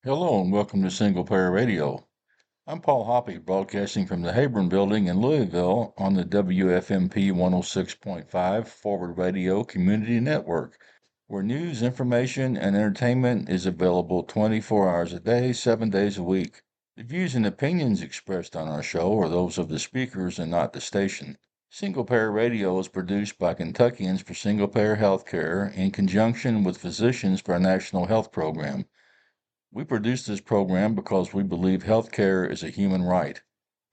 Hello and welcome to Single Payer Radio. I'm Paul Hoppe, broadcasting from the Habron Building in Louisville on the WFMP 106.5 Forward Radio Community Network, where news, information, and entertainment is available 24 hours a day, 7 days a week. The views and opinions expressed on our show are those of the speakers and not the station. Single Payer Radio is produced by Kentuckians for Single Payer Healthcare in conjunction with Physicians for a National Health Program. We produce this program because we believe health care is a human right.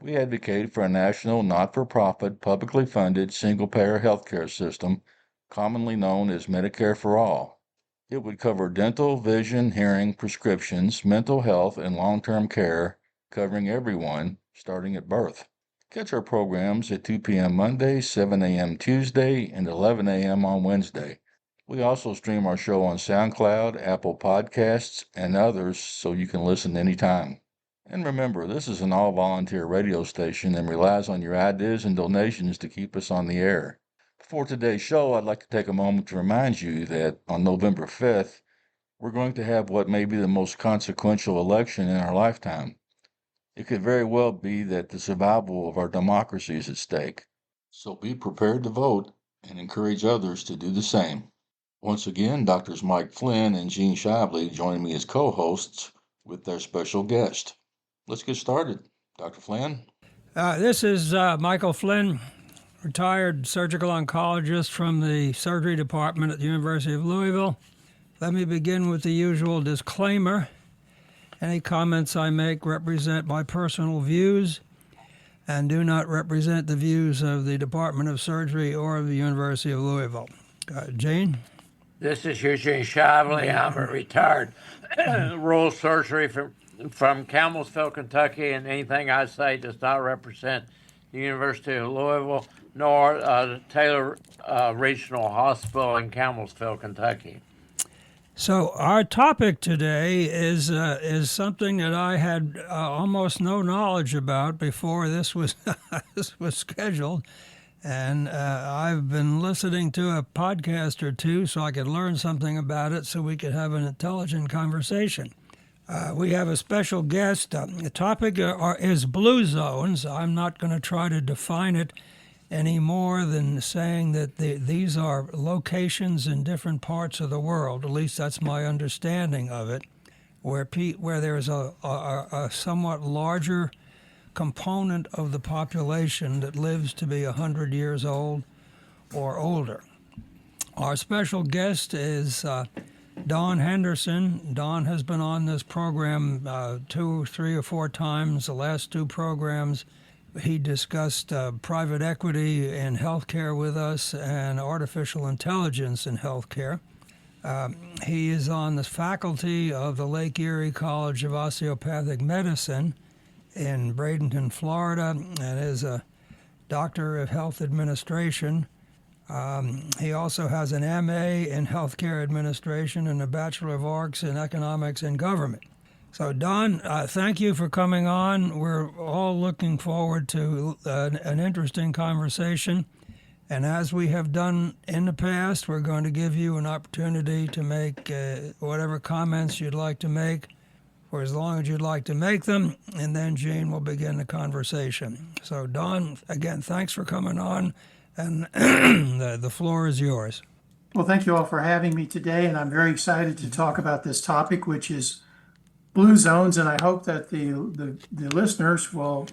We advocate for a national, not-for-profit, publicly funded, single-payer health care system, commonly known as Medicare for All. It would cover dental, vision, hearing, prescriptions, mental health, and long-term care, covering everyone, starting at birth. Catch our programs at 2 p.m. Monday, 7 a.m. Tuesday, and 11 a.m. on Wednesday. We also stream our show on SoundCloud, Apple Podcasts, and others so you can listen anytime. And remember, this is an all-volunteer radio station and relies on your ideas and donations to keep us on the air. Before today's show, I'd like to take a moment to remind you that on November 5th, we're going to have what may be the most consequential election in our lifetime. It could very well be that the survival of our democracy is at stake. So be prepared to vote and encourage others to do the same. Once again, Doctors Mike Flynn and Gene Shively join me as co-hosts with their special guest. Let's get started. Dr. Flynn? This is Michael Flynn, retired surgical oncologist from the surgery department at the University of Louisville. Let me begin with the usual disclaimer. Any comments I make represent my personal views and do not represent the views of the Department of Surgery or of the University of Louisville. Jane? This is Gene Shively. I'm a retired rural surgery from Campbellsville, Kentucky, and anything I say does not represent the University of Louisville nor Taylor Regional Hospital in Campbellsville, Kentucky. So our topic today is something that I had almost no knowledge about before this was this was scheduled, and I've been listening to a podcast or two so I could learn something about it, so we could have an intelligent conversation. We have a special guest. The topic is blue zones. I'm not going to try to define it any more than saying that these are locations in different parts of the world. At least that's my understanding of it, where there's a somewhat larger component of the population that lives to be 100 years old or older. Our special guest is Don Henderson. Don has been on this program 2, 3, or 4 times. The last 2 programs, he discussed private equity in healthcare with us and artificial intelligence in healthcare. He is on the faculty of the Lake Erie College of Osteopathic Medicine in Bradenton, Florida, and is a Doctor of Health Administration. He also has an MA in Healthcare Administration and a Bachelor of Arts in Economics and Government. So, Don, thank you for coming on. We're all looking forward to an interesting conversation. And as we have done in the past, we're going to give you an opportunity to make whatever comments you'd like to make for as long as you'd like to make them, and then Gene will begin the conversation. So, Don, again, thanks for coming on, and the floor is yours. Well, thank you all for having me today, and I'm very excited to talk about this topic, which is blue zones, and I hope that the listeners will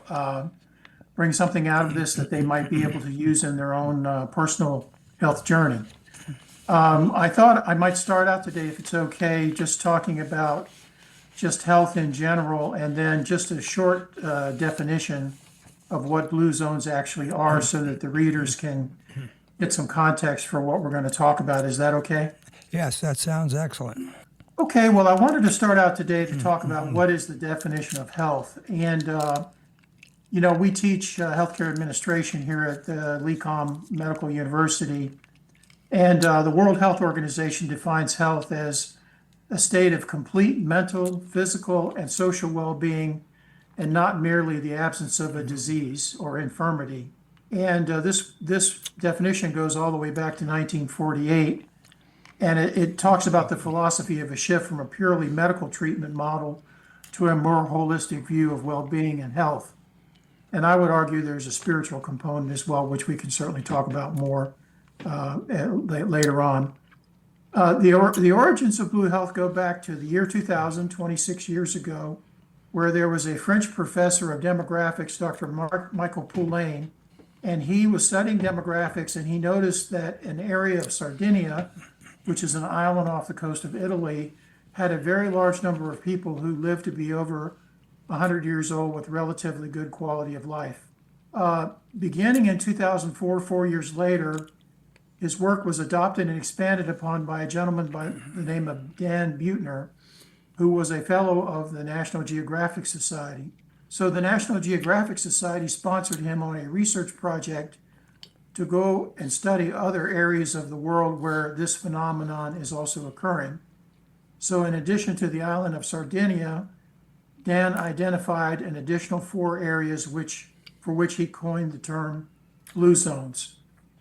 bring something out of this that they might be able to use in their own personal health journey. I thought I might start out today, if it's okay, just talking about just health in general, and then just a short definition of what blue zones actually are so that the readers can get some context for what we're going to talk about. Is that okay? Yes, that sounds excellent. Okay, well, I wanted to start out today to talk about what is the definition of health. And, we teach healthcare administration here at the LECOM Medical University. And the World Health Organization defines health as a state of complete mental, physical, and social well-being, and not merely the absence of a disease or infirmity. And this definition goes all the way back to 1948. And it talks about the philosophy of a shift from a purely medical treatment model to a more holistic view of well-being and health. And I would argue there's a spiritual component as well, which we can certainly talk about more later on. The origins of Blue Health go back to the year 2000, 26 years ago, where there was a French professor of demographics, Dr. Michael Flynn, and he was studying demographics, and he noticed that an area of Sardinia, which is an island off the coast of Italy, had a very large number of people who lived to be over 100 years old with relatively good quality of life. Beginning in 2004, 4 years later, his work was adopted and expanded upon by a gentleman by the name of Dan Buettner, who was a fellow of the National Geographic Society. So the National Geographic Society sponsored him on a research project to go and study other areas of the world where this phenomenon is also occurring. So in addition to the island of Sardinia, Dan identified an additional 4 areas for which he coined the term blue zones.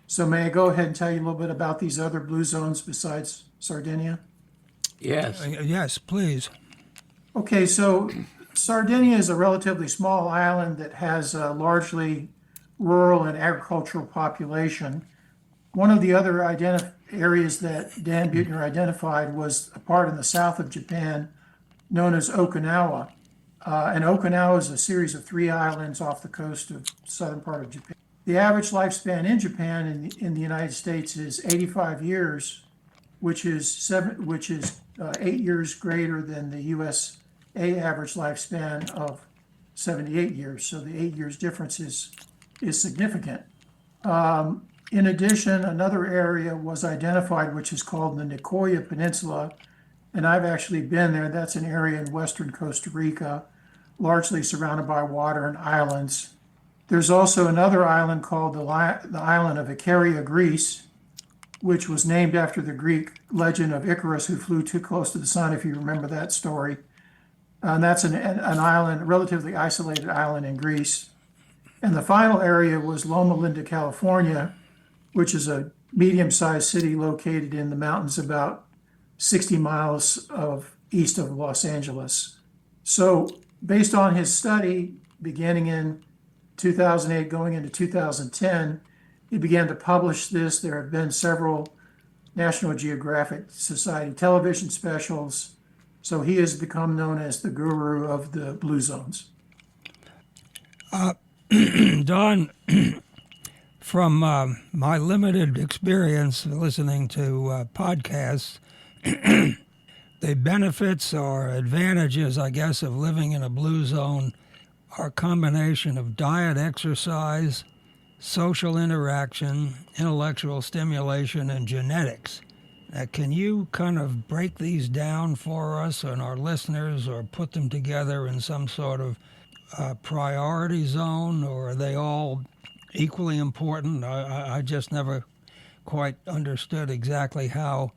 So may I go ahead and tell you a little bit about these other blue zones besides Sardinia? Yes. Yes, please. Okay, so Sardinia is a relatively small island that has a largely rural and agricultural population. One of the other areas that Dan Buettner identified was a part in the south of Japan known as Okinawa. And Okinawa is a series of 3 islands off the coast of the southern part of Japan. The average lifespan in Japan in the United States is 85 years, which is 8 years greater than the USA average lifespan of 78 years. So the 8 years difference is significant. In addition, another area was identified, which is called the Nicoya Peninsula, and I've actually been there. That's an area in western Costa Rica, largely surrounded by water and islands. There's also another island called the island of Icaria, Greece, which was named after the Greek legend of Icarus, who flew too close to the sun, if you remember that story. And that's an island, a relatively isolated island in Greece. And the final area was Loma Linda, California, which is a medium-sized city located in the mountains about 60 miles east of Los Angeles. So based on his study, beginning in 2008, going into 2010, he began to publish this. There have been several National Geographic Society television specials. So he has become known as the guru of the blue zones. Don, from my limited experience listening to podcasts, the benefits or advantages, I guess, of living in a blue zone are a combination of diet, exercise, social interaction, intellectual stimulation, and genetics. Can you kind of break these down for us and our listeners, or put them together in some sort of priority zone, or are they all equally important? I just never quite understood exactly how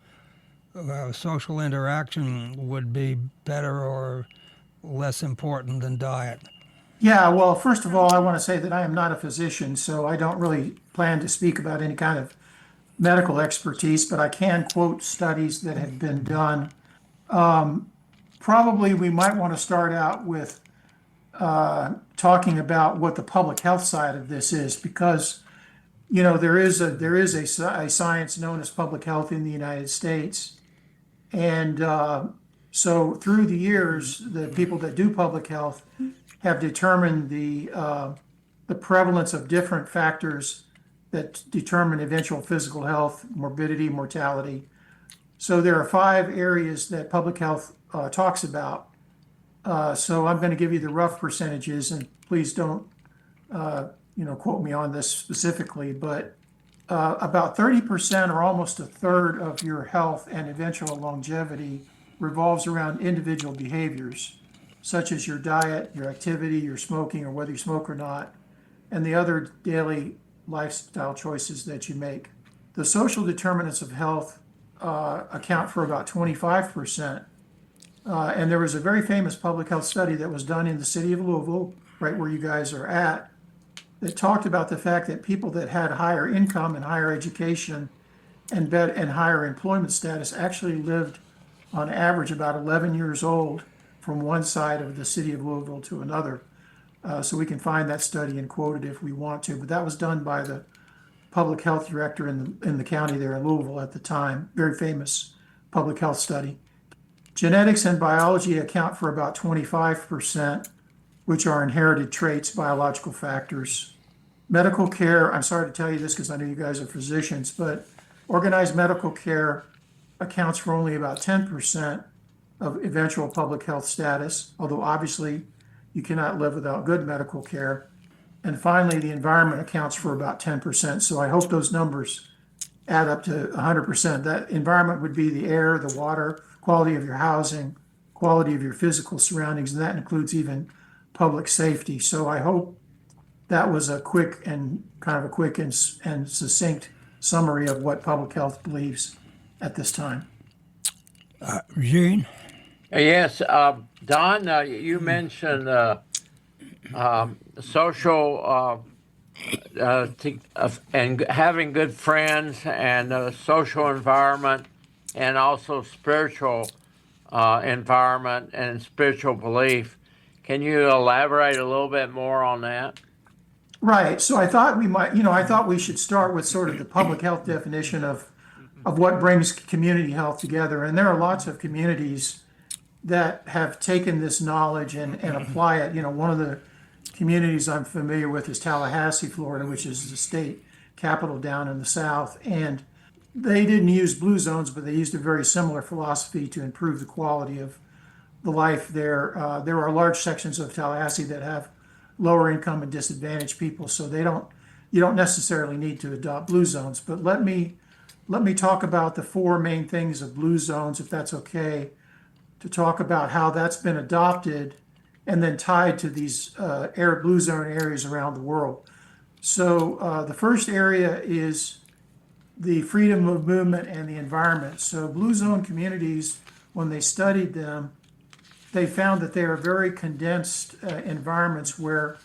social interaction would be better or less important than diet. Yeah, well, first of all, I want to say that I am not a physician, so I don't really plan to speak about any kind of medical expertise, but I can quote studies that have been done. Probably we might want to start out with talking about what the public health side of this is, because there is a science known as public health in the United States, and so through the years, the people that do public health have determined the prevalence of different factors that determine eventual physical health, morbidity, mortality. So there are 5 areas that public health talks about. So I'm going to give you the rough percentages, and please don't, quote me on this specifically, but about 30% or almost a third of your health and eventual longevity revolves around individual behaviors, such as your diet, your activity, your smoking, or whether you smoke or not, and the other daily lifestyle choices that you make. The social determinants of health account for about 25%. And there was a very famous public health study that was done in the city of Louisville, right where you guys are at, that talked about the fact that people that had higher income and higher education and higher employment status actually lived on average about 11 years old from one side of the city of Louisville to another. So we can find that study and quote it if we want to, but that was done by the public health director in the county there in Louisville at the time. Very famous public health study. Genetics and biology account for about 25%, which are inherited traits, biological factors. Medical care, I'm sorry to tell you this because I know you guys are physicians, but organized medical care accounts for only about 10% of eventual public health status, although obviously you cannot live without good medical care. And finally, the environment accounts for about 10%. So I hope those numbers add up to 100%. That environment would be the air, the water, quality of your housing, quality of your physical surroundings, and that includes even public safety. So I hope that was a quick and succinct summary of what public health believes at this time. Gene? Yes, Don, you mentioned social and having good friends and social environment, and also spiritual environment and spiritual belief. Can you elaborate a little bit more on that? Right. So I thought I thought we should start with sort of the public health definition of what brings community health together. And there are lots of communities that have taken this knowledge and apply it. One of the communities I'm familiar with is Tallahassee, Florida, which is the state capital down in the South. And they didn't use blue zones, but they used a very similar philosophy to improve the quality of the life there. There are large sections of Tallahassee that have lower income and disadvantaged people, so you don't necessarily need to adopt blue zones. But let me talk about the four main things of blue zones, if that's okay, to talk about how that's been adopted and then tied to these blue zone areas around the world. So the first area is the freedom of movement and the environment. So blue zone communities, when they studied them, they found that they are very condensed environments where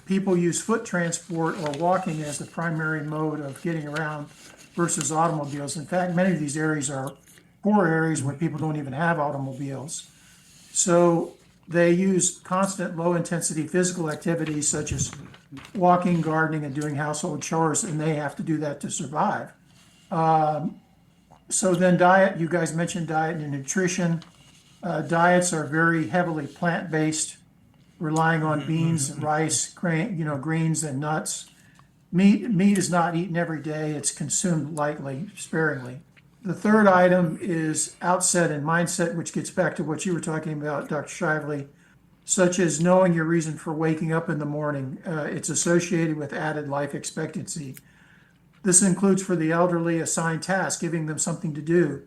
people use foot transport or walking as the primary mode of getting around versus automobiles. In fact, many of these areas are poor areas where people don't even have automobiles. So they use constant low-intensity physical activities such as walking, gardening, and doing household chores, and they have to do that to survive. So then diet, you guys mentioned diet and nutrition. Diets are very heavily plant-based, relying on beans and rice, greens and nuts. Meat is not eaten every day. It's consumed lightly, sparingly. The third item is outset and mindset, which gets back to what you were talking about, Dr. Shively, such as knowing your reason for waking up in the morning. It's associated with added life expectancy. This includes for the elderly assigned tasks, giving them something to do,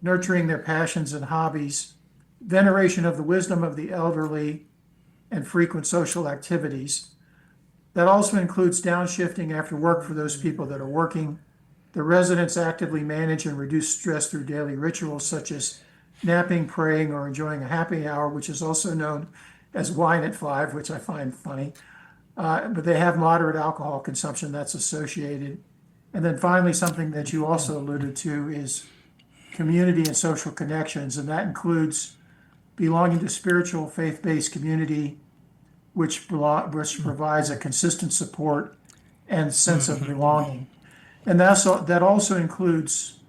nurturing their passions and hobbies, veneration of the wisdom of the elderly, and frequent social activities. That also includes downshifting after work for those people that are working. The residents actively manage and reduce stress through daily rituals such as napping, praying, or enjoying a happy hour, which is also known as wine at 5, which I find funny. But they have moderate alcohol consumption that's associated. And then finally, something that you also alluded to is community and social connections, and that includes belonging to spiritual faith-based community, which provides a consistent support and sense of belonging. And that also includes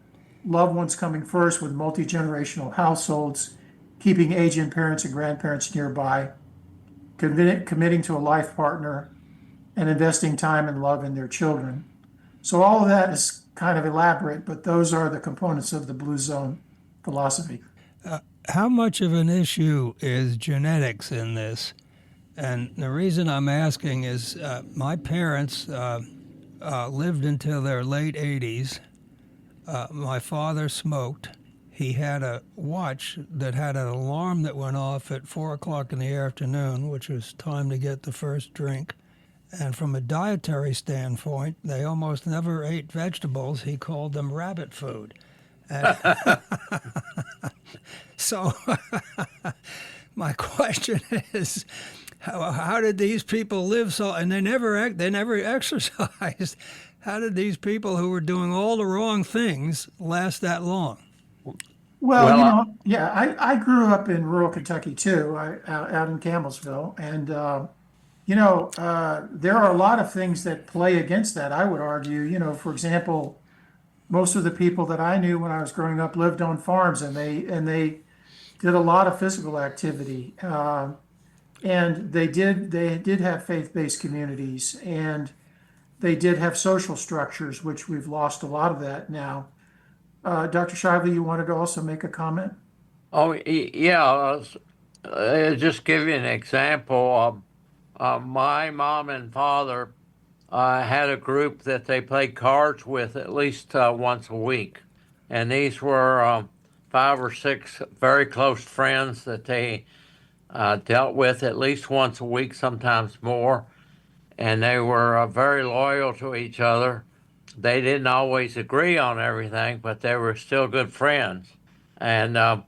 loved ones coming first with multi-generational households, keeping aging parents and grandparents nearby, committing to a life partner, and investing time and love in their children. So all of that is kind of elaborate, but those are the components of the blue zone philosophy. How much of an issue is genetics in this? And the reason I'm asking is my parents lived until their late 80s. My father smoked. He had a watch that had an alarm that went off at 4 o'clock in the afternoon, which was time to get the first drink. And from a dietary standpoint, they almost never ate vegetables. He called them rabbit food. So my question is, how did these people live so? And they never exercised. how did these people who were doing all the wrong things last that long? Well, Well, yeah, I grew up in rural Kentucky too, out in Campbellsville, and there are a lot of things that play against that. I would argue, for example, most of the people that I knew when I was growing up lived on farms, and they did a lot of physical activity, and they did have faith-based communities, and they did have social structures, which we've lost a lot of that now. Dr. Shively, you wanted to also make a comment? yeah. Just give you an example. My mom and father had a group that they played cards with at least once a week. And these were 5 or 6 very close friends that they dealt with at least once a week, sometimes more. And they were very loyal to each other. They didn't always agree on everything, but they were still good friends. And uh,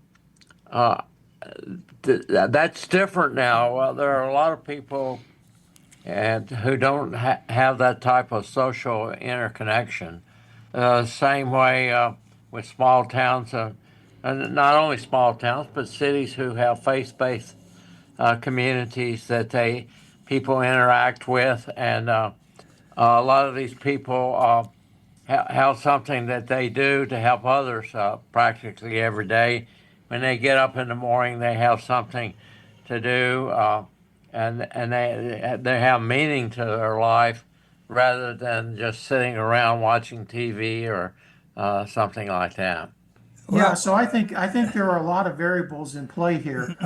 that's different now. There are a lot of people who don't have that type of social interconnection. Same way with small towns, and not only small towns, but cities who have faith-based communities that people interact with, and a lot of these people have something that they do to help others practically every day. When they get up in the morning, they have something to do, and they have meaning to their life rather than just sitting around watching TV or something like that. Yeah, so I think there are a lot of variables in play here.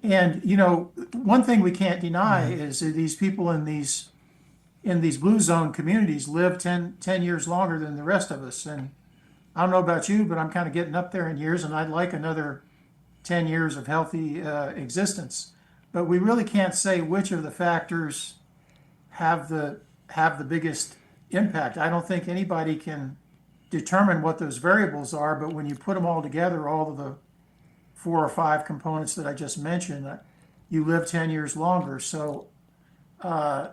And one thing we can't deny is that these people in these blue zone communities live 10 years longer than the rest of us. And I don't know about you, but I'm kind of getting up there in years, and I'd like another 10 years of healthy existence. But we really can't say which of the factors have the biggest impact. I don't think anybody can determine what those variables are, but when you put them all together, all of the 4 or 5 components that I just mentioned, you live 10 years longer. So I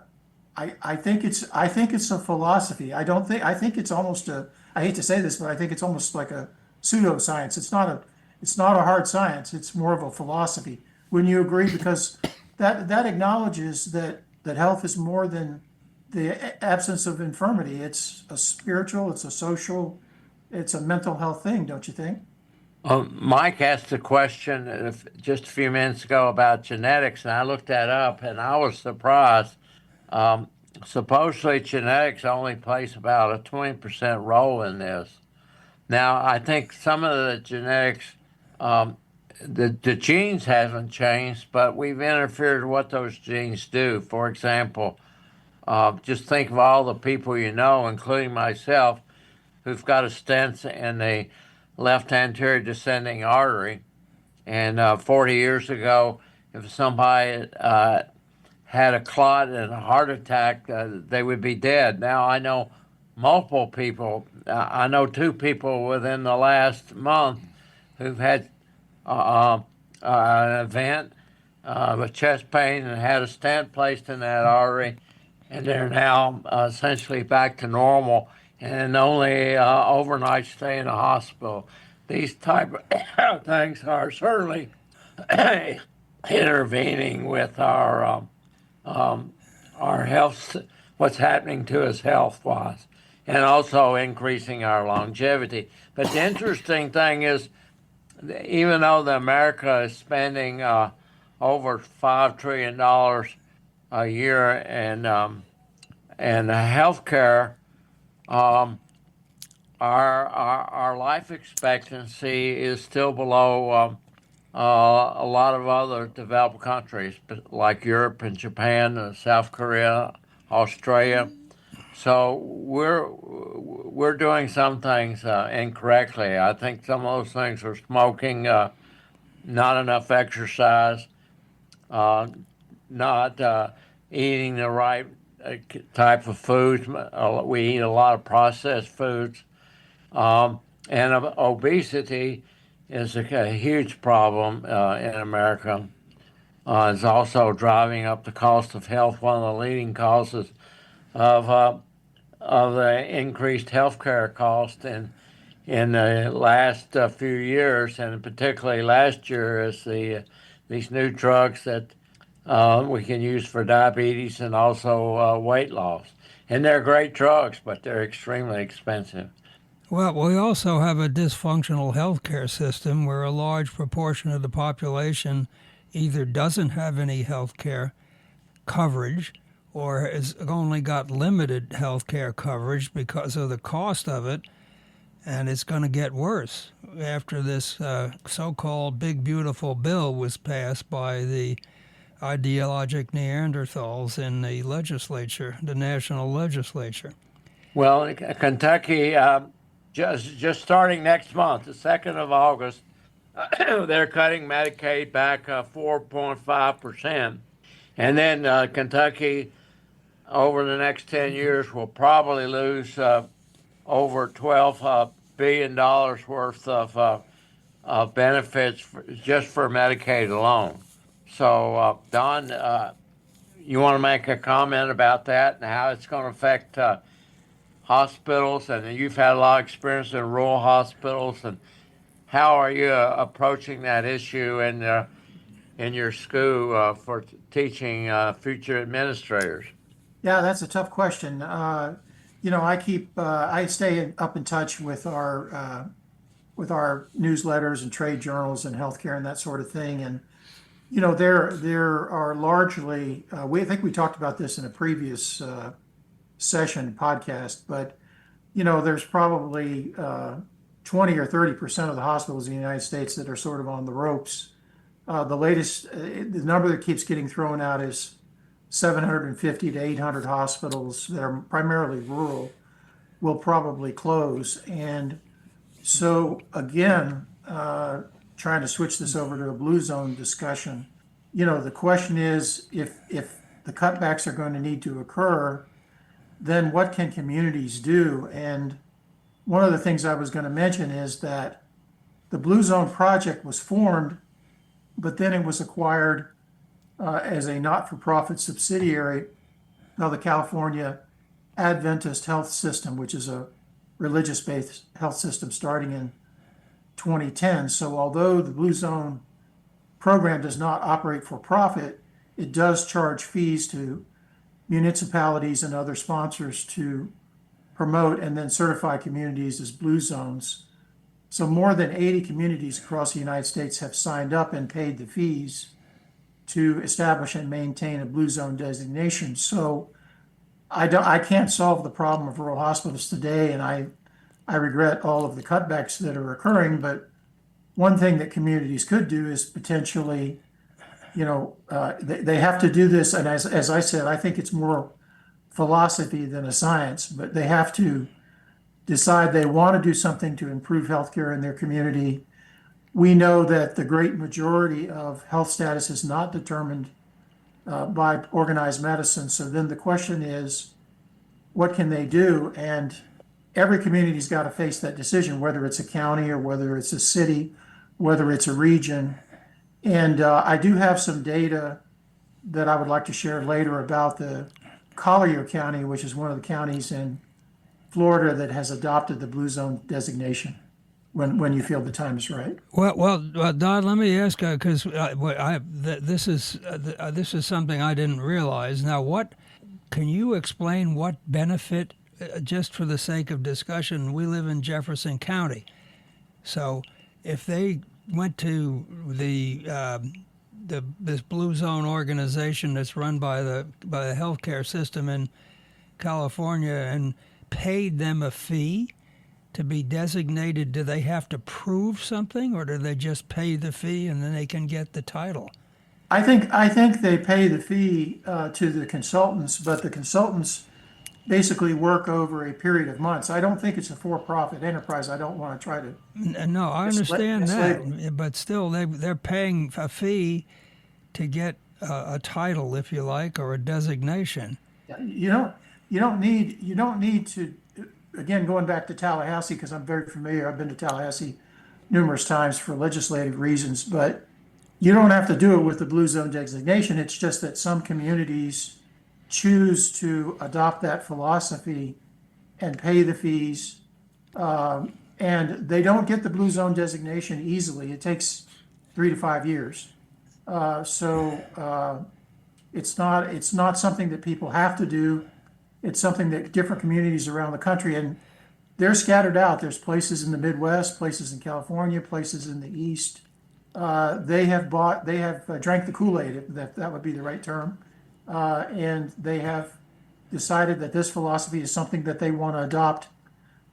think it's a philosophy. I think it's almost I hate to say this, but I think it's almost like a pseudoscience. It's not a hard science. It's more of a philosophy. Wouldn't you agree? Because that acknowledges that health is more than the absence of infirmity. It's a spiritual, it's a social, it's a mental health thing, don't you think? Mike asked a question just a few minutes ago about genetics, and I looked that up, and I was surprised. Um, Supposedly, genetics only plays about a 20% role in this. Now, I think some of the genetics, um, the genes haven't changed, but we've interfered with what those genes do. For example, just think of all the people you know, including myself, who've got a stent in the left anterior descending artery. And 40 years ago, if somebody had a clot and a heart attack, they would be dead. Now I know multiple people. I know 2 people within the last month who've had an event with chest pain and had a stent placed in that artery, and they're now essentially back to normal and only overnight stay in a hospital. These type of things are certainly intervening with our health, what's happening to us health-wise, and also increasing our longevity. But the interesting thing is, even though America is spending over $5 trillion a year in health care, our life expectancy is still below a lot of other developed countries, like Europe and Japan, South Korea, Australia. So we're doing some things incorrectly. I think some of those things are smoking, not enough exercise, uh, not eating the right type of foods. We eat a lot of processed foods, and obesity is a huge problem in America. It's also driving up the cost of health, one of the leading causes of of the increased healthcare cost in the last few years, and particularly last year, as these new drugs that we can use for diabetes and also weight loss. And they're great drugs, but they're extremely expensive. Well, we also have a dysfunctional healthcare system where a large proportion of the population either doesn't have any healthcare coverage or has only got limited healthcare coverage because of the cost of it, and it's going to get worse after this so-called big beautiful bill was passed by the ideologic Neanderthals in the legislature, the national legislature. Well, Kentucky, just starting next month, the 2nd of August, they're cutting Medicaid back 4.5%. And then Kentucky, over the next 10 years, will probably lose over $12 billion worth of benefits just for Medicaid alone. So, Don, you want to make a comment about that and how it's going to affect hospitals? And you've had a lot of experience in rural hospitals. And how are you approaching that issue in your school for teaching future administrators? Yeah, that's a tough question. I stay up in touch with our newsletters and trade journals and healthcare and that sort of thing. And there are largely I think we talked about this in a previous session podcast, but there's probably 20 or 30% of the hospitals in the United States that are sort of on the ropes. The number that keeps getting thrown out is 750 to 800 hospitals that are primarily rural will probably close. And so again, trying to switch this over to a blue zone discussion, the question is if the cutbacks are going to need to occur, then what can communities do? And one of the things I was going to mention is that the Blue Zone Project was formed, but then it was acquired as a not-for-profit subsidiary of the California Adventist Health System, which is a religious-based health system starting in 2010. So although the Blue Zone program does not operate for profit, it does charge fees to municipalities and other sponsors to promote and then certify communities as blue zones. So more than 80 communities across the United States have signed up and paid the fees to establish and maintain a blue zone designation. So I can't solve the problem of rural hospitals today, and I regret all of the cutbacks that are occurring, but one thing that communities could do is potentially, they have to do this, and as I said, I think it's more philosophy than a science, but they have to decide they want to do something to improve healthcare in their community. We know that the great majority of health status is not determined by organized medicine. So then the question is, what can they do? And every community's got to face that decision, whether it's a county or whether it's a city, whether it's a region. And I do have some data that I would like to share later about the Collier County, which is one of the counties in Florida that has adopted the blue zone designation. When you feel the time is right. Well, Don, let me ask because this is something I didn't realize. Now, can you explain what benefit? Just for the sake of discussion, we live in Jefferson County, so if they went to this blue zone organization that's run by the healthcare system in California and paid them a fee to be designated, do they have to prove something, or do they just pay the fee and then they can get the title? I think they pay the fee to the consultants, but the consultants basically work over a period of months. I don't think it's a for-profit enterprise. I don't want to try to. No, I understand that, but still, they're paying a fee to get a title, if you like, or a designation. You don't need to. Again, going back to Tallahassee, because I'm very familiar, I've been to Tallahassee numerous times for legislative reasons, but you don't have to do it with the blue zone designation. It's just that some communities choose to adopt that philosophy and pay the fees. And they don't get the blue zone designation easily. It takes 3 to 5 years. So it's not something that people have to do. It's something that different communities around the country, and they're scattered out. There's places in the Midwest, places in California, places in the East. They have drank the Kool-Aid, if that would be the right term, and they have decided that this philosophy is something that they want to adopt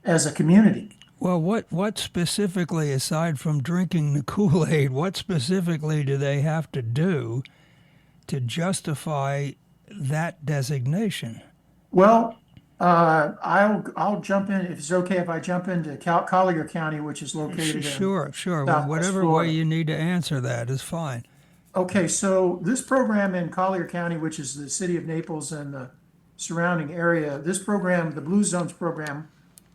as a community. Well, what specifically, aside from drinking the Kool-Aid, what specifically do they have to do to justify that designation? Well, I'll jump in if it's okay if I jump into Collier County, which is located in Sure. Southwest Whatever Florida. way you need to answer that is fine. Okay, so this program in Collier County, which is the city of Naples and the surrounding area, this program, the Blue Zones program,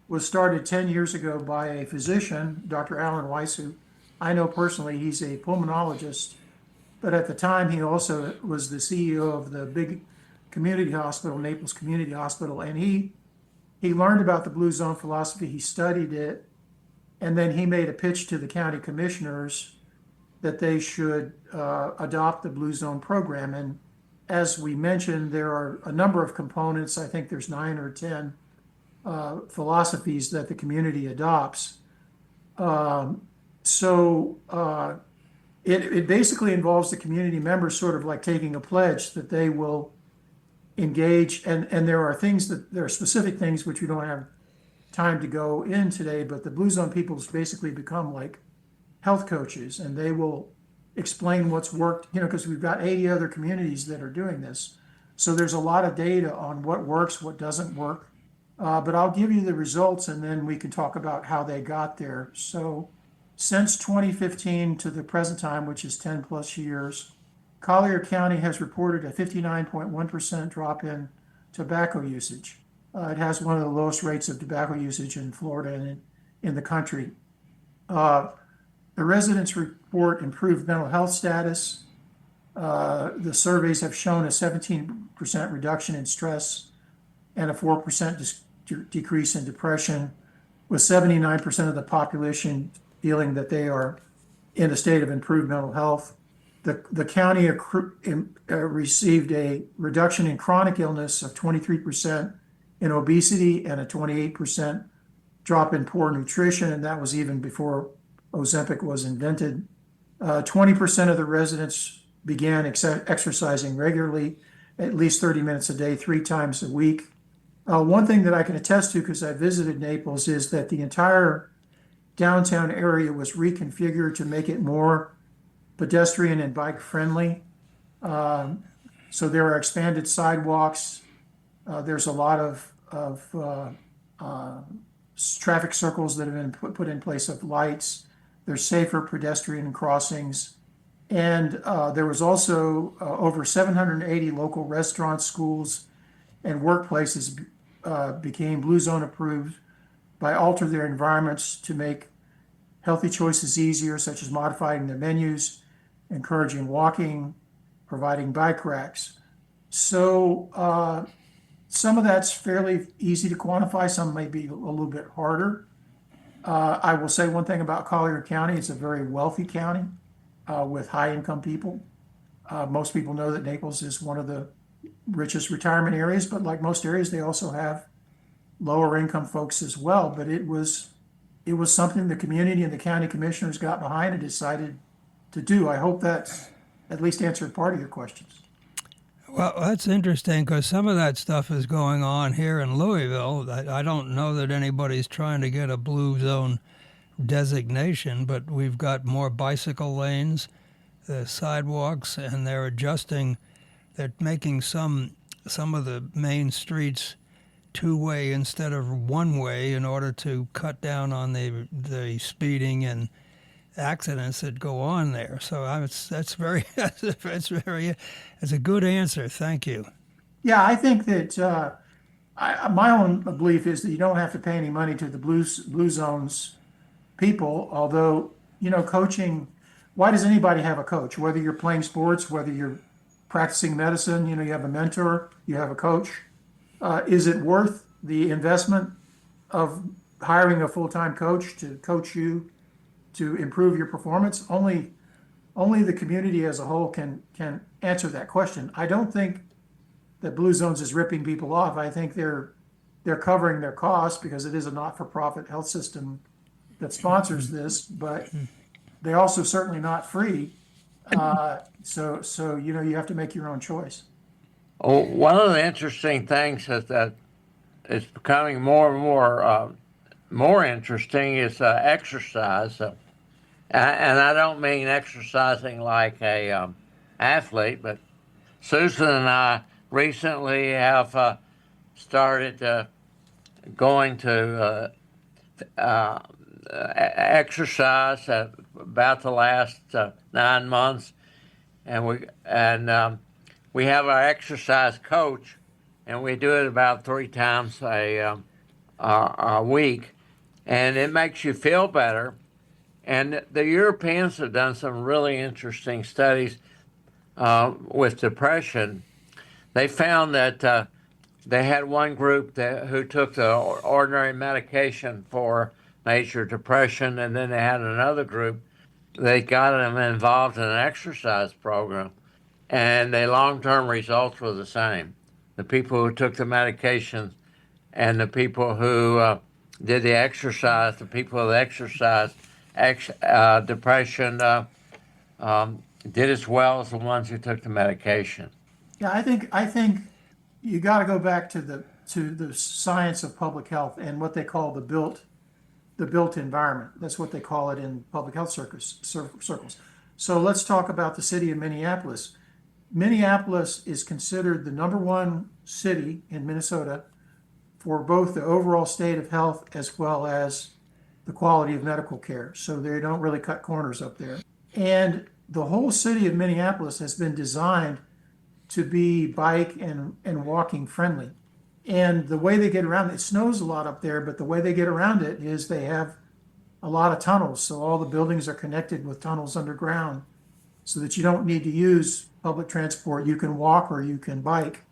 was started 10 years ago by a physician, Dr. Alan Weiss, who I know personally. He's a pulmonologist, but at the time he also was the CEO of the big community hospital, Naples Community Hospital, and he learned about the Blue Zone philosophy, he studied it, and then he made a pitch to the county commissioners that they should adopt the Blue Zone program. And as we mentioned, there are a number of components. I think there's 9 or 10 philosophies that the community adopts. It basically involves the community members sort of like taking a pledge that they will engage, and there are specific things which we don't have time to go in today, but the Blue Zone peoples basically become like health coaches, and they will explain what's worked, because we've got 80 other communities that are doing this. So there's a lot of data on what works, what doesn't work. But I'll give you the results and then we can talk about how they got there. So since 2015 to the present time, which is 10 plus years, Collier County has reported a 59.1% drop in tobacco usage. It has one of the lowest rates of tobacco usage in Florida and in the country. The residents report improved mental health status. The surveys have shown a 17% reduction in stress and a 4% decrease in depression, with 79% of the population feeling that they are in a state of improved mental health. The county received a reduction in chronic illness of 23%, in obesity, and a 28% drop in poor nutrition, and that was even before Ozempic was invented. 20% of the residents began exercising regularly, at least 30 minutes a day, 3 times a week. One thing that I can attest to, because I visited Naples, is that the entire downtown area was reconfigured to make it more pedestrian and bike friendly. So there are expanded sidewalks. There's a lot of traffic circles that have been put in place of lights. There's safer pedestrian crossings. And there was also over 780 local restaurants, schools, and workplaces became Blue Zone approved by altering their environments to make healthy choices easier, such as modifying their menus, encouraging walking, providing bike racks. So some of that's fairly easy to quantify. Some may be a little bit harder. I will say one thing about Collier County: it's a very wealthy county with high-income people. Most people know that Naples is one of the richest retirement areas, but like most areas, they also have lower-income folks as well. But it was something the community and the county commissioners got behind and decided to do. I hope that's at least answered part of your questions. Well, that's interesting, because some of that stuff is going on here in Louisville. I don't know that anybody's trying to get a Blue Zone designation, but we've got more bicycle lanes, the sidewalks, and they're making some of the main streets two-way instead of one-way in order to cut down on the speeding and accidents that go on there. So that's a good answer. Thank you. Yeah, I think that my own belief is that you don't have to pay any money to the Blue Zones people. Although, coaching, why does anybody have a coach? Whether you're playing sports, whether you're practicing medicine, you have a mentor, you have a coach. Is it worth the investment? of hiring a full-time coach to coach you to improve your performance, only the community as a whole can answer that question. I don't think that Blue Zones is ripping people off. I think they're covering their costs because it is a not-for-profit health system that sponsors this, but they also certainly not free. So you have to make your own choice. Oh, one of the interesting things is that it's becoming more and more interesting is exercise. And I don't mean exercising like a athlete, but Susan and I recently have started going to exercise about the last 9 months, and we have our exercise coach, and we do it about 3 times a week, and it makes you feel better. And the Europeans have done some really interesting studies with depression. They found that they had one group who took the ordinary medication for major depression, and then they had another group. They got them involved in an exercise program, and the long-term results were the same. The people who took the medication and the people who did the exercise, the people who exercised depression did as well as the ones who took the medication. Yeah, I think you got to go back to the science of public health and what they call the built environment. That's what they call it in public health circles. So let's talk about the city of Minneapolis. Minneapolis is considered the #1 city in Minnesota for both the overall state of health as well as the quality of medical care. So they don't really cut corners up there. And the whole city of Minneapolis has been designed to be bike and walking friendly. And the way they get around it snows a lot up there, but the way they get around it is they have a lot of tunnels. So all the buildings are connected with tunnels underground so that you don't need to use public transport. You can walk or you can bike.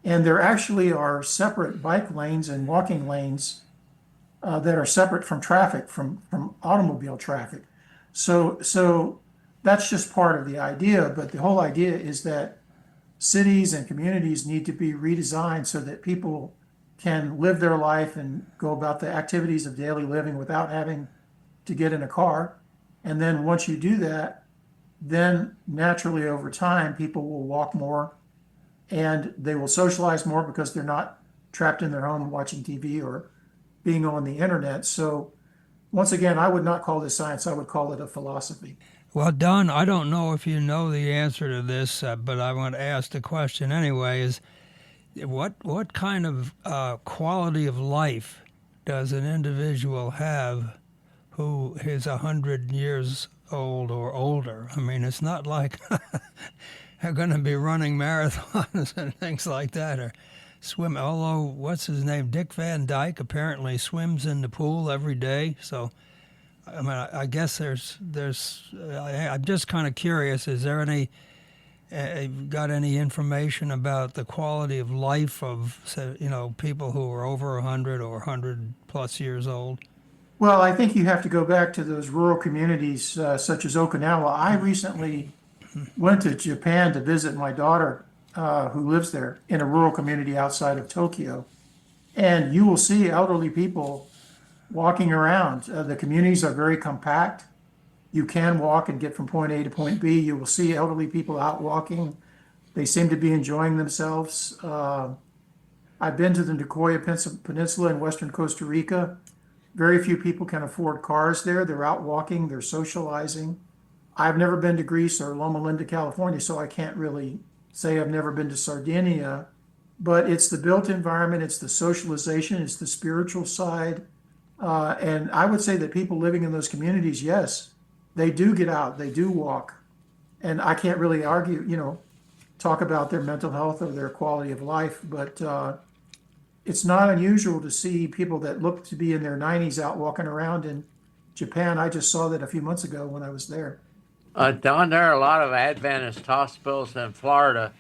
And there actually are separate bike lanes and walking lanes that are separate from traffic, from automobile traffic. So that's just part of the idea. But the whole idea is that cities and communities need to be redesigned so that people can live their life and go about the activities of daily living without having to get in a car. And then once you do that, then naturally over time, people will walk more and they will socialize more because they're not trapped in their home watching TV or being on the internet. So once again, I would not call this science, I would call it a philosophy. Well, Don, I don't know if you know the answer to this, but I want to ask the question anyway, is what kind of quality of life does an individual have who is 100 years old or older? I mean, it's not like they're going to be running marathons and things like that, or swim. Although, what's his name? Dick Van Dyke apparently swims in the pool every day. So, I mean, I guess I'm just kind of curious. Is there any, got any information about the quality of life of, people who are over 100 or 100 plus years old? Well, I think you have to go back to those rural communities such as Okinawa. I recently went to Japan to visit my daughter who lives there in a rural community outside of Tokyo. And you will see elderly people walking around. The communities are very compact. You can walk and get from point A to point B. You will see elderly people out walking. They seem to be enjoying themselves. I've been to the Nicoya Peninsula in western Costa Rica. Very few people can afford cars there. They're out walking, they're socializing. I've never been to Greece or Loma Linda, California, so I can't really say I've never been to Sardinia. But it's the built environment, it's the socialization, it's the spiritual side. And I would say that people living in those communities, yes, they do get out, they do walk. And I can't really argue, talk about their mental health or their quality of life, but it's not unusual to see people that look to be in their 90s out walking around in Japan. I just saw that a few months ago when I was there. Don, there are a lot of Adventist hospitals in Florida.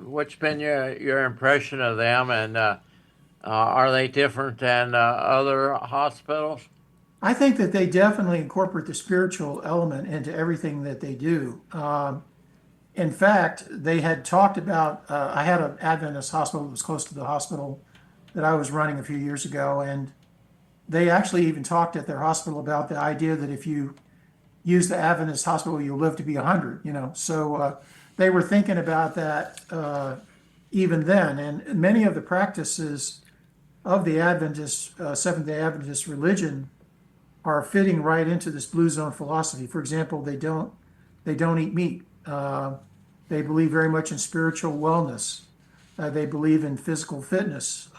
What's been your impression of them, and Are they different than other hospitals? I think that they definitely incorporate the spiritual element into everything that they do. In fact, they had talked about, I had an Adventist hospital that was close to the hospital that I was running a few years ago, and they actually even talked at their hospital about the idea that if you use the Adventist hospital, you'll live to be 100, you know. So they were thinking about that even then. And many of the practices of the Adventist, Seventh-day Adventist religion are fitting right into this blue zone philosophy. For example, they don't eat meat. They believe very much in spiritual wellness. They believe in physical fitness.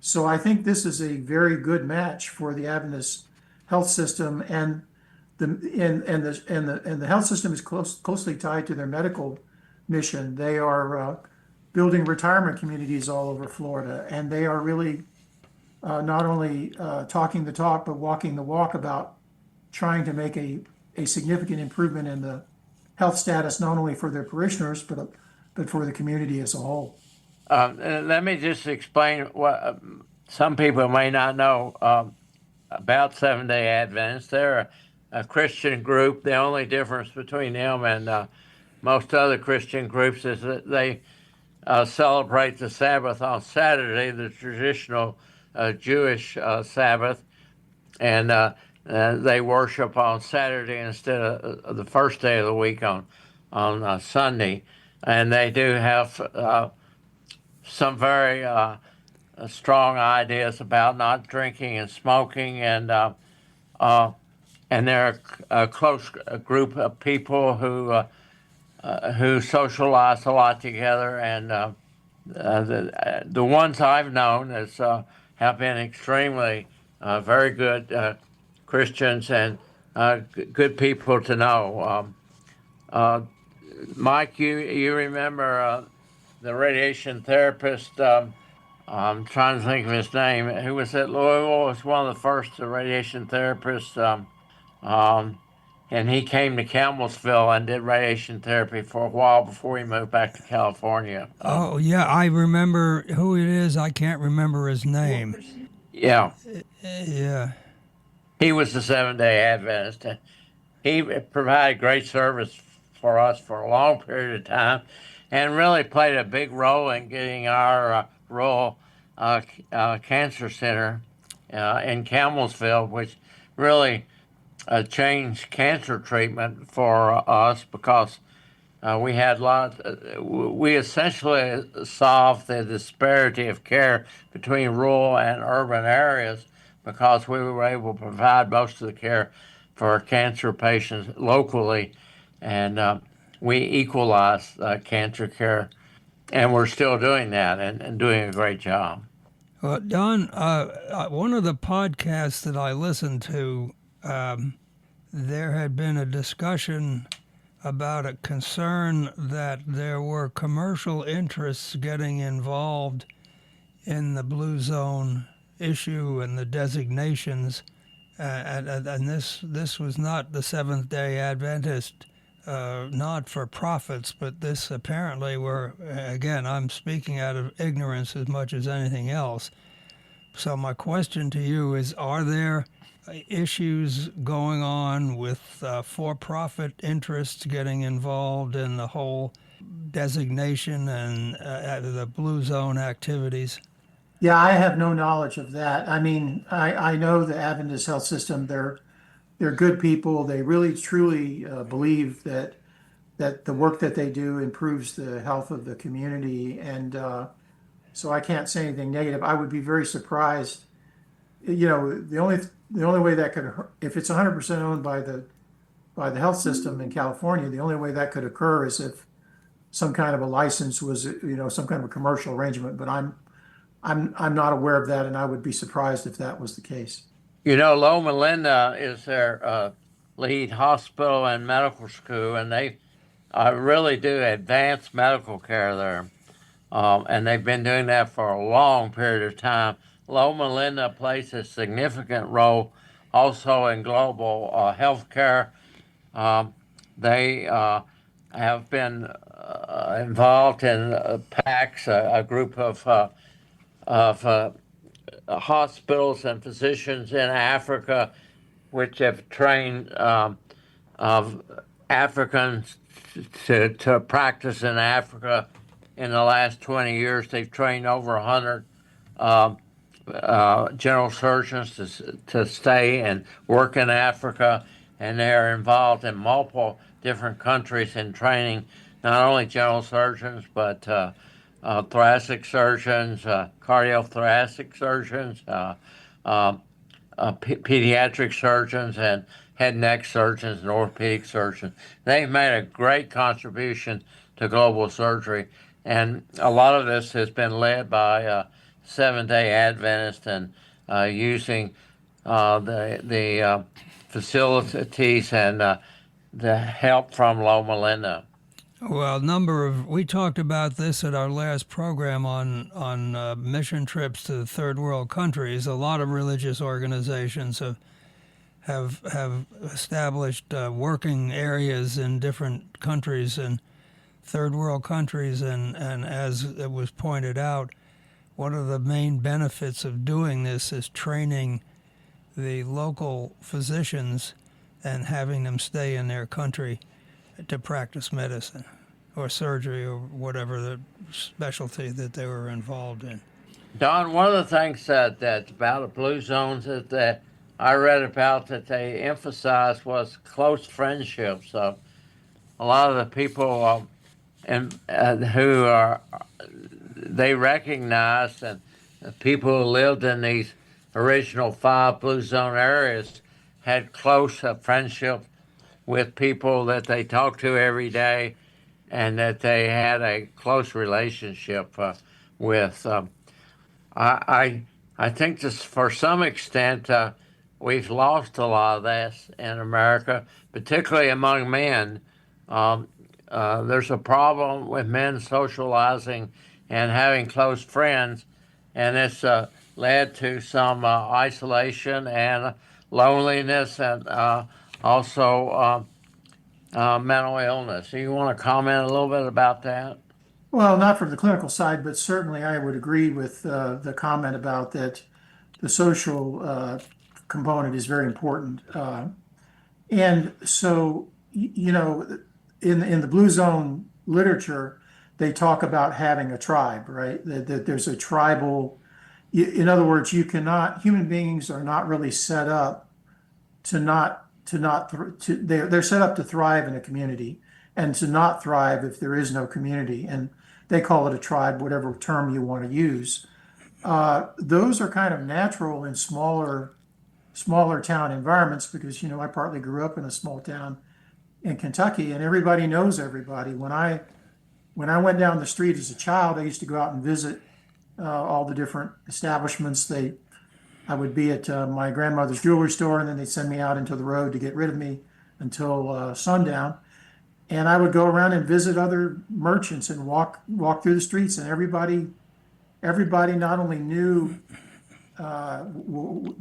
So I think this is a very good match for the Adventist health system, and the health system is closely tied to their medical mission. They are building retirement communities all over Florida, and they are really not only talking the talk but walking the walk about trying to make a significant improvement in the health status, not only for their parishioners but for the community as a whole. Let me just explain what some people may not know about Seventh-day Adventists. They're a Christian group. The only difference between them and most other Christian groups is that they celebrate the Sabbath on Saturday, the traditional Jewish Sabbath, and they worship on Saturday instead of the first day of the week on Sunday. And they do have some very strong ideas about not drinking and smoking, and they're a close group of people who socialize a lot together, and the ones I've known have been extremely very good Christians and good people to know. Mike, you remember the radiation therapist? I'm trying to think of his name. Who was at Louisville? Was one of the first radiation therapists. And he came to Campbellsville and did radiation therapy for a while before he moved back to California. Oh, yeah, I remember who it is. I can't remember his name. Yeah, Yeah. he was the Seventh-day Adventist. He provided great service for us for a long period of time and really played a big role in getting our rural cancer center in Campbellsville, which really changed cancer treatment for us because we essentially solved the disparity of care between rural and urban areas because we were able to provide most of the care for cancer patients locally, and we equalized cancer care, and we're still doing that and doing a great job. Don, one of the podcasts that I listened to, there had been a discussion about a concern that there were commercial interests getting involved in the blue zone issue and the designations, and this was not the Seventh-day Adventist not-for-profits, but this apparently were, again, I'm speaking out of ignorance as much as anything else. So my question to you is, are there issues going on with for-profit interests getting involved in the whole designation and the blue zone activities? Yeah, I have no knowledge of that. I mean, I know the Adventist health system. They're good people. They really truly believe that the work that they do improves the health of the community, and so I can't say anything negative. I would be very surprised. You know, the only way that could, if it's 100% owned by the health system in California, the only way that could occur is if some kind of a license was, some kind of a commercial arrangement. But I'm not aware of that, and I would be surprised if that was the case. You know, Loma Linda is their lead hospital and medical school, and they really do advanced medical care there. And they've been doing that for a long period of time. Loma Linda plays a significant role also in global health care. They have been involved in PACS, a group of of hospitals and physicians in Africa, which have trained of Africans to practice in Africa. In the last 20 years, they've trained over 100 general surgeons to stay and work in Africa, and they're involved in multiple different countries in training not only general surgeons but thoracic surgeons, cardiothoracic surgeons, pediatric surgeons, and head and neck surgeons and orthopedic surgeons. They've made a great contribution to global surgery, and a lot of this has been led by Seventh-day Adventists and using the facilities and the help from Loma Linda. Well, we talked about this at our last program on mission trips to third world countries. A lot of religious organizations have established working areas in different countries and third world countries, and as it was pointed out, one of the main benefits of doing this is training the local physicians and having them stay in their country to practice medicine or surgery or whatever the specialty that they were involved in. Don, one of the things that's about the blue zones that I read about that they emphasized was close friendships. So a lot of the people who are they recognized, and the people who lived in these original 5 blue zone areas had close friendship with people that they talked to every day and that they had a close relationship with. I think this, for some extent, we've lost a lot of this in America, particularly among men. There's a problem with men socializing and having close friends, and it's led to some isolation and loneliness and also mental illness. Do you want to comment a little bit about that? Well, not from the clinical side, but certainly I would agree with the comment about that the social component is very important. And so, in the blue zone literature, they talk about having a tribe, right? That there's a tribal, in other words, human beings are not really set up they're set up to thrive in a community and to not thrive if there is no community. And they call it a tribe, whatever term you want to use. Those are kind of natural in smaller town environments because, I partly grew up in a small town in Kentucky and everybody knows everybody. When I went down the street as a child, I used to go out and visit all the different establishments. I would be at my grandmother's jewelry store, and then they'd send me out into the road to get rid of me until sundown. And I would go around and visit other merchants and walk through the streets, and everybody not only knew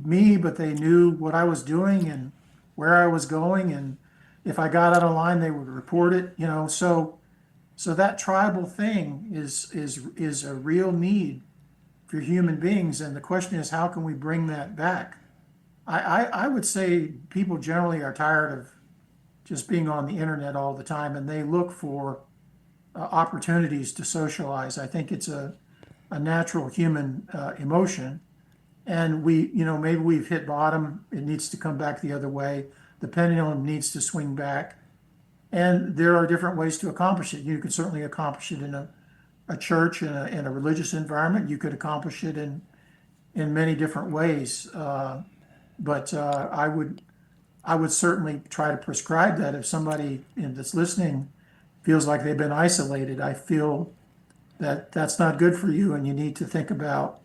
me, but they knew what I was doing and where I was going. And if I got out of line, they would report it. So that tribal thing is a real need for human beings, and the question is, how can we bring that back? I would say people generally are tired of just being on the internet all the time, and they look for opportunities to socialize. I think it's a natural human emotion, and maybe we've hit bottom. It needs to come back the other way. The pendulum needs to swing back, and there are different ways to accomplish it. You can certainly accomplish it in a church, in a religious environment. You could accomplish it in many different ways. But I would certainly try to prescribe that if somebody that's listening feels like they've been isolated. I feel that that's not good for you, and you need to think about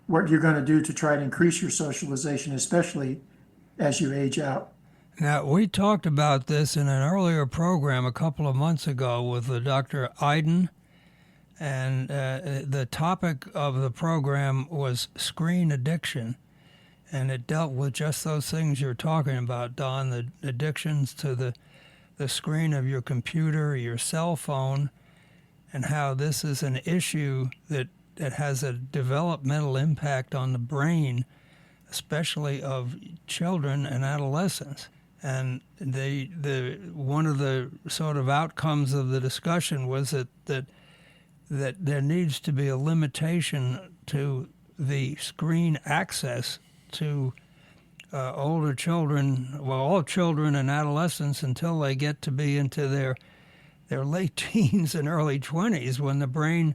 what you're going to do to try to increase your socialization, especially as you age out. Now, we talked about this in an earlier program a couple of months ago with Dr. Iden. And the topic of the program was screen addiction, and it dealt with just those things you're talking about, Don, the addictions to the screen of your computer, your cell phone, and how this is an issue that it has a developmental impact on the brain, especially of children and adolescents. And the one of the sort of outcomes of the discussion was that there needs to be a limitation to the screen access to older children, well, all children and adolescents until they get to be into their late teens and early 20s, when the brain,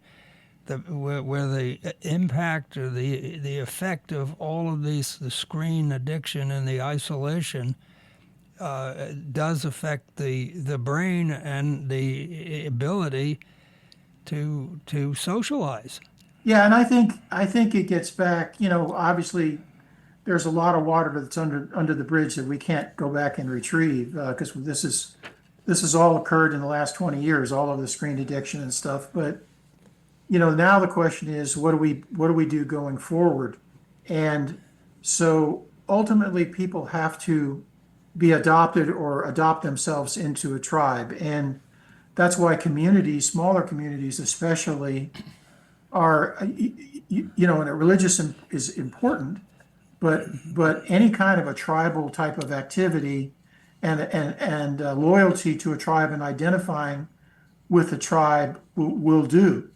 where the impact or the effect of all of these, the screen addiction and the isolation, does affect the brain and the ability to socialize. Yeah, and I think it gets back, obviously there's a lot of water that's under the bridge that we can't go back and retrieve, because this has all occurred in the last 20 years, all of the screen addiction and stuff. But now the question is, what do we do going forward? And so ultimately people have to be adopted or adopt themselves into a tribe. And that's why communities, smaller communities especially, are, and a religious is important, but any kind of a tribal type of activity and loyalty to a tribe and identifying with the tribe will do.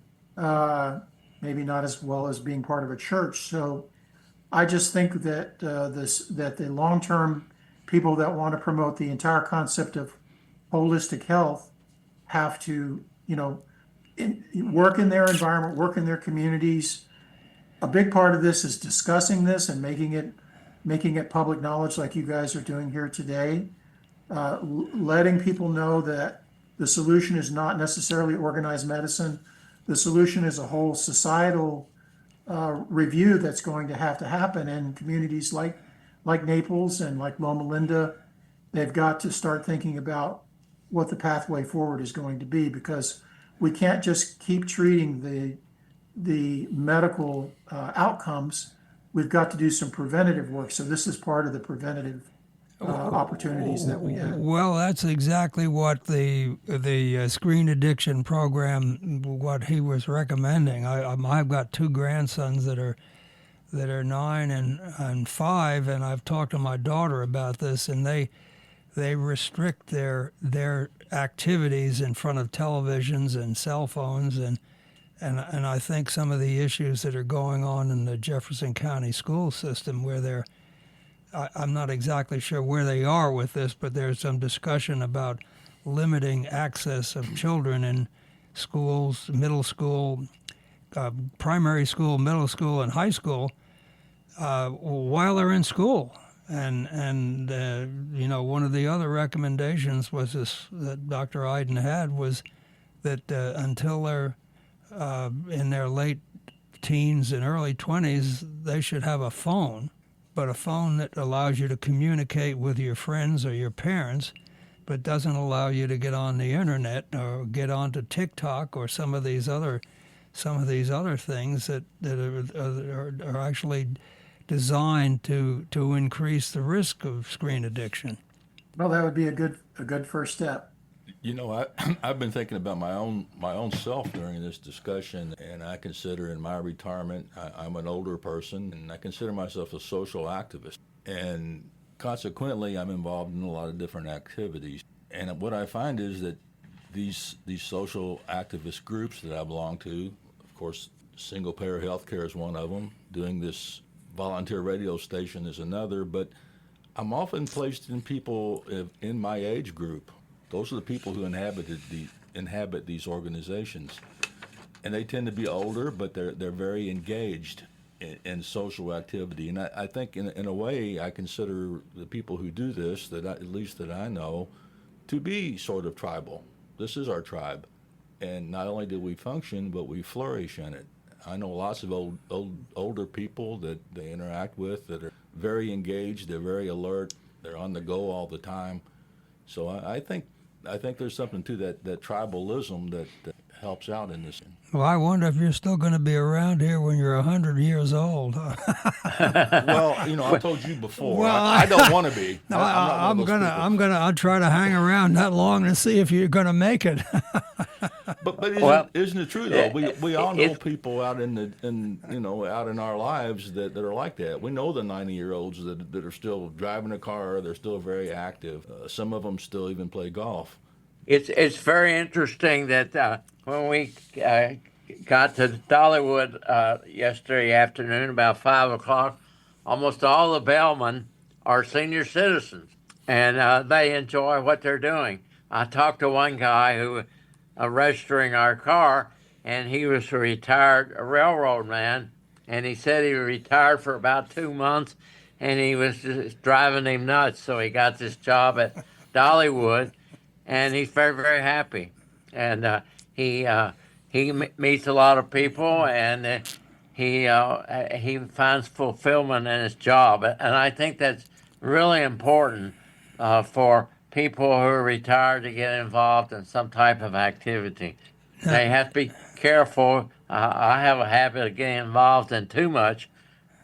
Maybe not as well as being part of a church. So I just think that that the long-term people that want to promote the entire concept of holistic health have to, work in their environment, work in their communities. A big part of this is discussing this and making it public knowledge, like you guys are doing here today. Letting people know that the solution is not necessarily organized medicine. The solution is a whole societal review that's going to happen, and communities like Naples and like Loma Linda, they've got to start thinking about what the pathway forward is going to be, because we can't just keep treating the medical outcomes. We've got to do some preventative work. So this is part of the preventative opportunities that we have. Well, that's exactly what the screen addiction program, what he was recommending. I've got two grandsons that are 9 and 5, and I've talked to my daughter about this, and they restrict their activities in front of televisions and cell phones, and I think some of the issues that are going on in the Jefferson County school system, where I'm not exactly sure where they are with this, but there's some discussion about limiting access of children in schools, middle school, primary school, middle school, and high school while they're in school. And one of the other recommendations was this that Dr. Iden had, was that until they're in their late teens and early 20s, they should have a phone, but a phone that allows you to communicate with your friends or your parents, but doesn't allow you to get on the internet or get onto TikTok or some of these other things that are actually designed to increase the risk of screen addiction. Well, that would be a good first step. I've been thinking about my own self during this discussion, and I consider in my retirement, I'm an older person, and I consider myself a social activist. And consequently, I'm involved in a lot of different activities. And what I find is that these social activist groups that I belong to, of course, single-payer healthcare is one of them, doing this volunteer radio station is another, but I'm often placed in people in my age group. Those are the people who inhabit these organizations, and they tend to be older, but they're very engaged in social activity. And I think in a way I consider the people who do this, at least that I know, to be sort of tribal. This is our tribe, and not only do we function, but we flourish in it. I know lots of older people that they interact with that are very engaged. They're very alert. They're on the go all the time. So I think there's something to that tribalism that helps out in this. Well, I wonder if you're still going to be around here when you're 100 years old. Well, I told you before. Well, I don't want to be. No, I'll try to hang around that long to see if you're going to make it. But Well, isn't it true though? We all know it's people out out in our lives that are like that. We know the 90-year-olds that are still driving a car. They're still very active. Some of them still even play golf. it's very interesting that when we got to Dollywood yesterday afternoon about 5 o'clock, almost all the bellmen are senior citizens, and they enjoy what they're doing. I talked to one guy who registering our car, and he was a retired railroad man, and he said he retired for about 2 months, and he was just driving him nuts. So he got this job at Dollywood, and he's very very happy, and he meets a lot of people, and he finds fulfillment in his job, and I think that's really important for people who are retired to get involved in some type of activity. They have to be careful. I have a habit of getting involved in too much,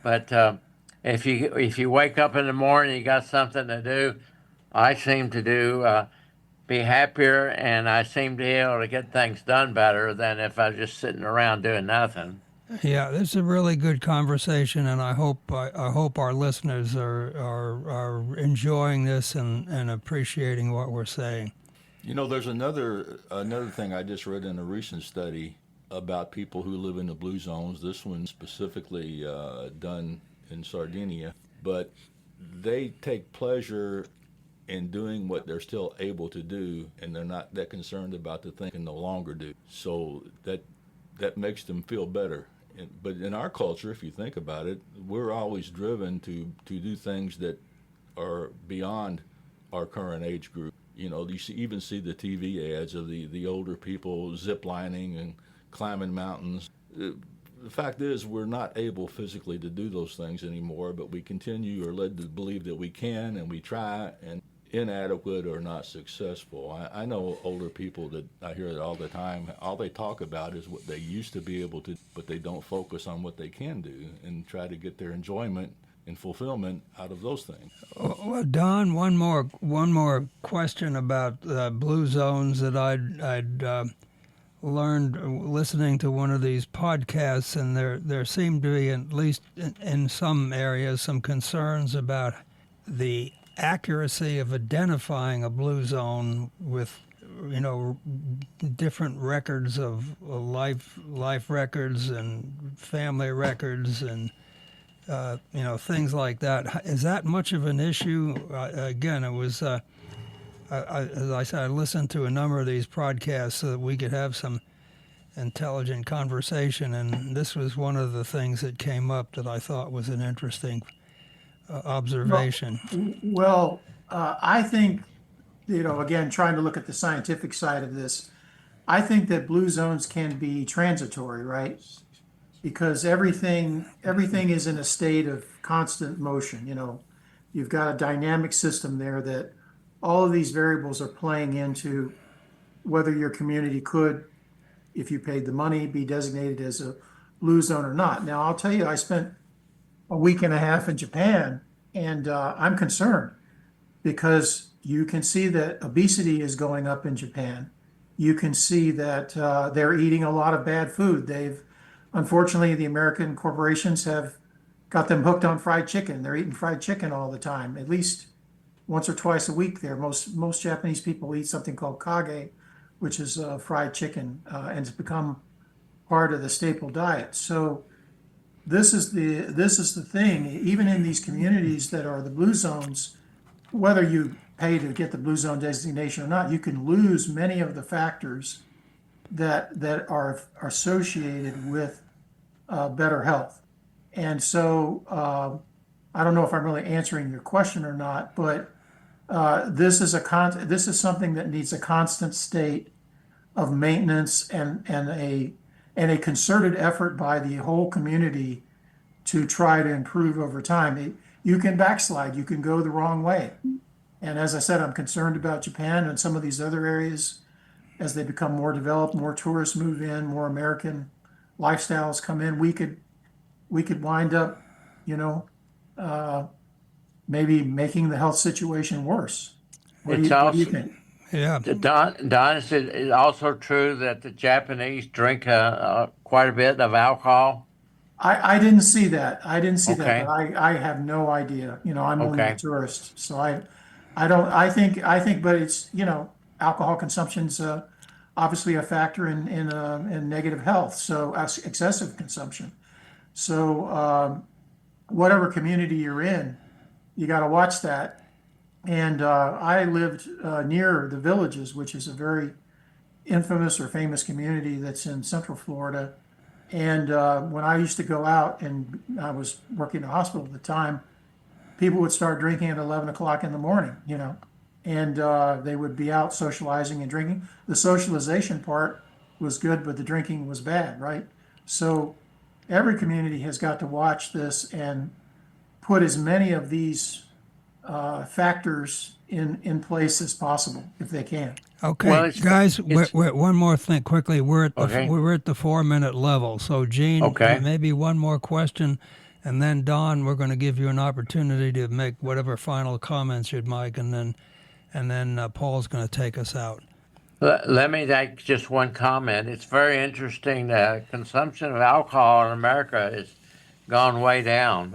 but if you wake up in the morning, you got something to do. I seem to be happier, and I seem to be able to get things done better than if I was just sitting around doing nothing. Yeah, this is a really good conversation, and I hope our listeners are enjoying this and appreciating what we're saying. There's another thing I just read in a recent study about people who live in the blue zones. This one specifically done in Sardinia, but they take pleasure in doing what they're still able to do, and they're not that concerned about the thing they can no longer do. So that makes them feel better. But in our culture, if you think about it, we're always driven to do things that are beyond our current age group. You even see the TV ads of the older people zip lining and climbing mountains. The fact is, we're not able physically to do those things anymore, but we continue or led to believe that we can, and we try, and inadequate or not successful. I know older people that I hear it all the time. All they talk about is what they used to be able to, but they don't focus on what they can do and try to get their enjoyment and fulfillment out of those things. Well, Don, one more question about blue zones that I'd learned listening to one of these podcasts, and there seemed to be, at least in some areas, some concerns about the accuracy of identifying a blue zone with different records of life records and family records and things like that. Is that much of an issue? Again, it was as I said, I listened to a number of these podcasts so that we could have some intelligent conversation, and this was one of the things that came up that I thought was an interesting observation. I think, again, trying to look at the scientific side of this, I think that blue zones can be transitory, right? Because everything is in a state of constant motion. You've got a dynamic system there that all of these variables are playing into whether your community could, if you paid the money, be designated as a blue zone or not. Now, I'll tell you, I spent a week and a half in Japan, and I'm concerned because you can see that obesity is going up in Japan. You can see that they're eating a lot of bad food. Unfortunately, the American corporations have got them hooked on fried chicken. They're eating fried chicken all the time, at least once or twice a week there. Most Japanese people eat something called kage, which is fried chicken, and it's become part of the staple diet. So this is the thing. Even in these communities that are the blue zones, whether you pay to get the blue zone designation or not, you can lose many of the factors that are associated with better health. And so I don't know if I'm really answering your question or not, but this is something that needs a constant state of maintenance and a concerted effort by the whole community to try to improve over time. You can backslide, you can go the wrong way. And as I said, I'm concerned about Japan and some of these other areas as they become more developed, more tourists move in, more American lifestyles come in. We could wind up, maybe making the health situation worse. What do you think? Yeah. Don, is it also true that the Japanese drink quite a bit of alcohol? I didn't see that. I didn't see that, but Okay, I have no idea. I'm only a okay. tourist, so I don't, I think, but it's, alcohol consumption's obviously a factor in negative health. So excessive consumption. So whatever community you're in, you got to watch that. And I lived near the Villages, which is a very infamous or famous community that's in Central Florida. And when I used to go out, and I was working in a hospital at the time, people would start drinking at 11 o'clock in the morning, and they would be out socializing and drinking. The socialization part was good, but the drinking was bad, right? So every community has got to watch this and put as many of these factors in place as possible if they can. Okay, Well, guys, it's one more thing quickly. We're at the okay, we're at the 4 minute level. So Gene, okay. maybe one more question, and then Don, we're going to give you an opportunity to make whatever final comments you'd like, and then Paul's going to take us out. Let me make just one comment. It's very interesting that consumption of alcohol in America has gone way down.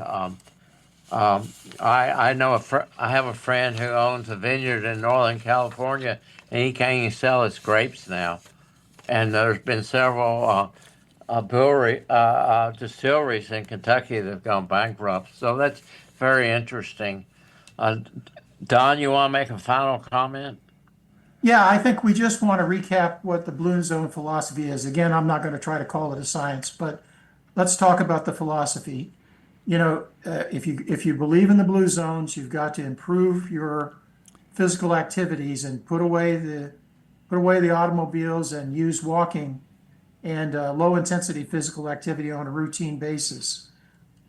I know I have a friend who owns a vineyard in Northern California, and he can't even sell his grapes now. And there's been several distilleries in Kentucky that have gone bankrupt. So that's very interesting. Uh, Don, you want to make a final comment? Yeah, I think we just want to recap what the Blue Zone philosophy is. Again, I'm not going to try to call it a science, but let's talk about the philosophy. If you believe in the blue zones, you've got to improve your physical activities and put away the automobiles and use walking and low intensity physical activity on a routine basis.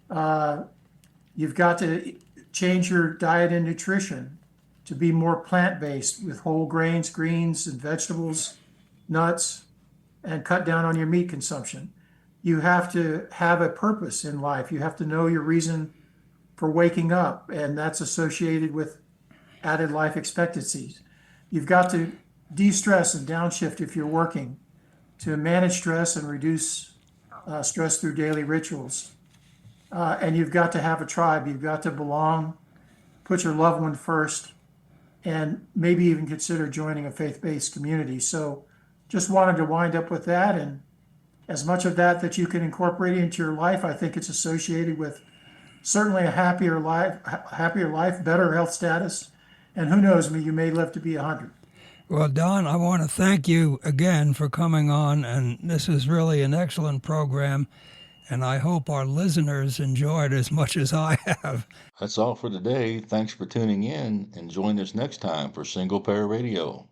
Uh, you've got to change your diet and nutrition to be more plant-based with whole grains, greens, and vegetables, nuts, and cut down on your meat consumption. You have to have a purpose in life. You have to know your reason for waking up, and that's associated with added life expectancies. You've got to de-stress and downshift if you're working to manage stress and reduce stress through daily rituals. And you've got to have a tribe. You've got to belong, put your loved one first, and maybe even consider joining a faith-based community. So just wanted to wind up with that. And as much of that you can incorporate into your life, I think it's associated with certainly a happier life, better health status. And who knows, you may live to be 100. Well, Don, I want to thank you again for coming on, and this is really an excellent program, and I hope our listeners enjoy it as much as I have. That's all for today. Thanks for tuning in and join us next time for Single Pair Radio.